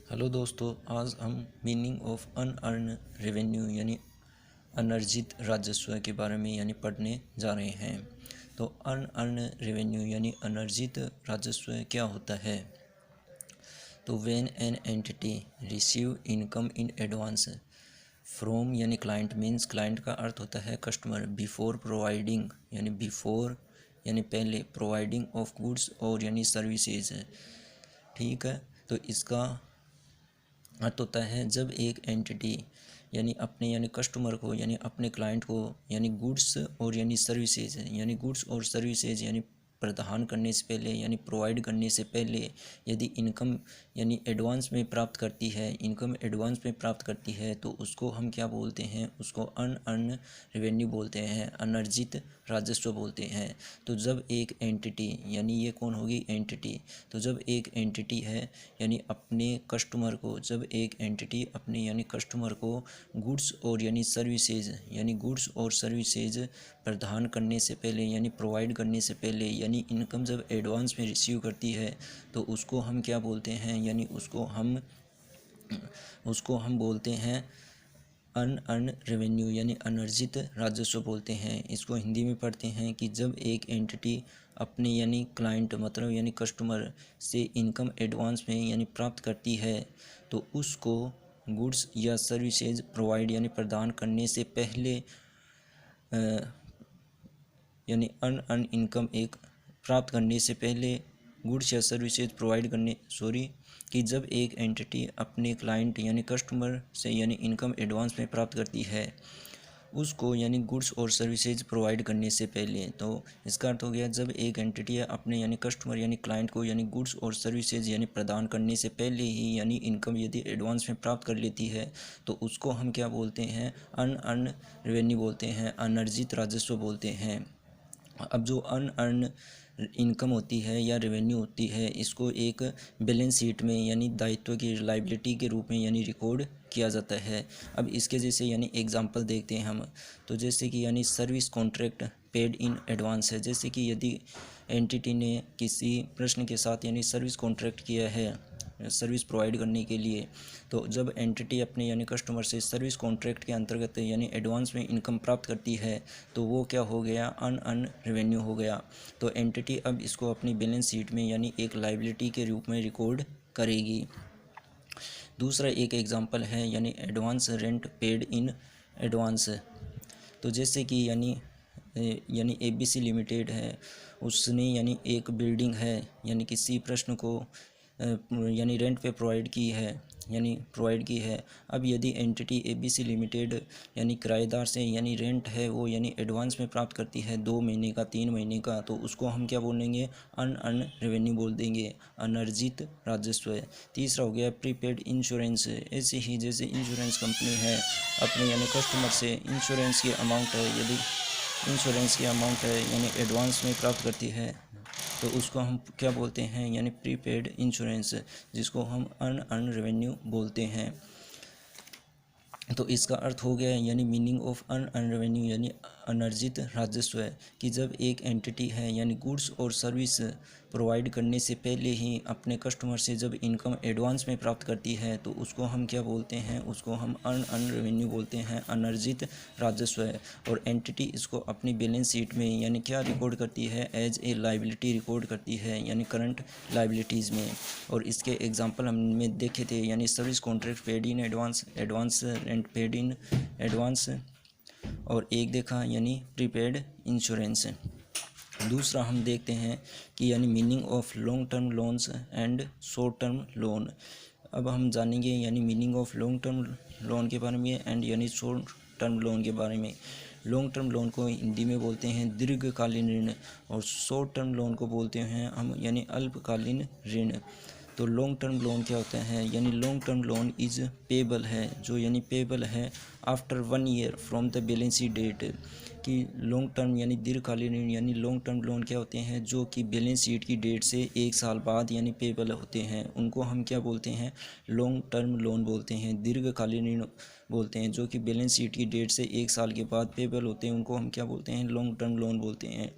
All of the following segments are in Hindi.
हेलो दोस्तों, आज हम मीनिंग ऑफ अनअर्न रेवेन्यू यानी अनर्जित राजस्व के बारे में पढ़ने जा रहे हैं। तो अनअर्न रेवेन्यू यानी अनर्जित राजस्व क्या होता है। तो when an entity receive income in advance from यानी क्लाइंट मीन्स क्लाइंट का अर्थ होता है कस्टमर, बिफोर प्रोवाइडिंग यानी पहले, प्रोवाइडिंग ऑफ गुड्स और यानी सर्विसेज है। ठीक है, तो इसका अर्थ होता है जब एक एंटिटी यानी कस्टमर को यानी अपने क्लाइंट को यानी गुड्स और गुड्स और सर्विसेज यानी प्रदान करने से पहले यानी प्रोवाइड करने से पहले यदि इनकम एडवांस में प्राप्त करती है तो उसको हम क्या बोलते हैं, उसको अनअर्न रेवेन्यू बोलते हैं, अनर्जित राजस्व बोलते हैं। तो जब एक एंटिटी यानी ये कौन होगी, एंटिटी। तो जब एक एंटिटी है यानी अपने कस्टमर को गुड्स और सर्विसेज प्रदान करने से पहले यानी प्रोवाइड करने से पहले यानी इनकम जब एडवांस में रिसीव करती है तो उसको हम क्या बोलते हैं, यानी उसको हम बोलते हैं अनअर्न रेवेन्यू यानी अनर्जित राजस्व बोलते हैं। इसको हिंदी में पढ़ते हैं कि जब एक एंटिटी अपने यानी क्लाइंट मतलब यानी कस्टमर से इनकम एडवांस में यानी प्राप्त करती है तो उसको गुड्स या सर्विसेज प्रोवाइड यानी प्रदान करने से पहले यानी अनअर्न इनकम प्राप्त करने से पहले गुड्स या सर्विसेज प्रोवाइड करने कि जब एक एंटिटी अपने क्लाइंट यानी कस्टमर से यानी इनकम एडवांस में प्राप्त करती है उसको यानी गुड्स और सर्विसेज प्रोवाइड करने से पहले। तो इसका अर्थ हो गया जब एक एंटिटी अपने यानी कस्टमर यानी क्लाइंट को यानी गुड्स और सर्विसेज यानी प्रदान करने से पहले ही यानी इनकम यदि एडवांस में प्राप्त कर लेती है तो उसको हम क्या बोलते हैं, अनअर्न रेवेन्यू बोलते हैं, अनर्जित राजस्व बोलते हैं। अब जो अनअर्न इनकम होती है या रेवेन्यू होती है इसको एक बैलेंस शीट में यानी दायित्व की लायबिलिटी के रूप में यानी रिकॉर्ड किया जाता है। अब इसके जैसे यानी एग्जांपल देखते हैं हम। तो जैसे कि यानी service contract paid in advance है। जैसे कि यदि एंटिटी ने किसी प्रश्न के साथ यानी सर्विस कॉन्ट्रैक्ट किया है सर्विस प्रोवाइड करने के लिए, तो जब एंटिटी अपने यानी कस्टमर से सर्विस कॉन्ट्रैक्ट के अंतर्गत यानी एडवांस में इनकम प्राप्त करती है तो वो क्या हो गया, अनअर्न रेवेन्यू हो गया। तो एंटिटी अब इसको अपनी बैलेंस शीट में यानी एक लायबिलिटी के रूप में रिकॉर्ड करेगी। दूसरा एक एग्जांपल है यानी advance rent paid in advance. तो जैसे कि यानी ABC लिमिटेड है, उसने यानी एक बिल्डिंग है यानी किसी प्रश्न को यानी रेंट पे प्रोवाइड की है। अब यदि एंटिटी ABC लिमिटेड यानी किराएदार से यानी रेंट है वो यानी एडवांस में प्राप्त करती है 2 महीने का, 3 महीने का, तो उसको हम क्या बोलेंगे, अनअर्न रेवेन्यू बोल देंगे, अनर्जित राजस्व। तीसरा हो गया प्रीपेड इंश्योरेंस। ऐसे ही जैसे इंश्योरेंस कंपनी है अपने यानी कस्टमर से इंश्योरेंस की अमाउंट है यानी एडवांस में प्राप्त करती है तो उसको हम क्या बोलते हैं, यानी प्रीपेड इंश्योरेंस, जिसको हम अनअर्न रेवेन्यू बोलते हैं। तो इसका अर्थ हो गया यानी मीनिंग ऑफ अनअर्न रेवेन्यू यानी अनर्जित राजस्व है कि जब एक एंटिटी है यानी गुड्स और सर्विस प्रोवाइड करने से पहले ही अपने कस्टमर से जब इनकम एडवांस में प्राप्त करती है तो उसको हम क्या बोलते हैं, उसको हम अनअर्न रेवेन्यू बोलते हैं, अनर्जित राजस्व है। और एंटिटी इसको अपनी बैलेंस शीट में यानी क्या रिकॉर्ड करती है, एज ए लायबिलिटी रिकॉर्ड करती है यानी करंट लायबिलिटीज़ में। और इसके एग्जांपल हमने देखे थे यानी service contract paid in advance rent paid in advance, और एक देखा यानी प्रीपेड इंश्योरेंस। दूसरा हम देखते हैं कि यानी meaning of long term loans and short term loan. अब हम जानेंगे यानी meaning of long term loan के बारे में एंड यानी शॉर्ट टर्म लोन के बारे में। लॉन्ग टर्म लोन को हिंदी में बोलते हैं दीर्घकालीन ऋण, और शॉर्ट टर्म लोन को बोलते हैं हम यानी अल्पकालीन ऋण। तो लॉन्ग टर्म लोन क्या होता है, यानी long term loan is payable है, जो यानी पेबल है after 1 year from the balance sheet date, जबकि लॉन्ग टर्म यानी दीर्घकालीन ऋण यानी लॉन्ग टर्म लोन क्या होते हैं, जो कि बैलेंस शीट की डेट से 1 साल बाद यानी पेबल होते हैं, उनको हम क्या बोलते हैं, लॉन्ग टर्म लोन बोलते हैं। दीर्घकालीन ऋण बोलते हैं जो कि बैलेंस शीट की डेट से 1 साल के बाद पेबल होते हैं, उनको हम क्या बोलते हैं, लॉन्ग टर्म लोन बोलते हैं।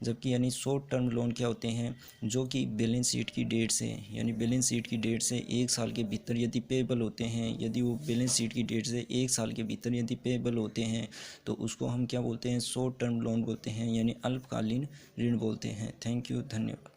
जबकि यानी शॉर्ट टर्म लोन क्या होते हैं, जो कि बैलेंस शीट की डेट से यानी बैलेंस शीट की डेट से 1 साल के भीतर यदि पेबल होते हैं, यदि वो बैलेंस शीट की डेट से 1 साल के भीतर यदि पेबल होते हैं तो उसको हम क्या बोलते हैं, शॉर्ट टर्म लोन बोलते हैं यानी अल्पकालीन ऋण बोलते हैं। थैंक यू, धन्यवाद।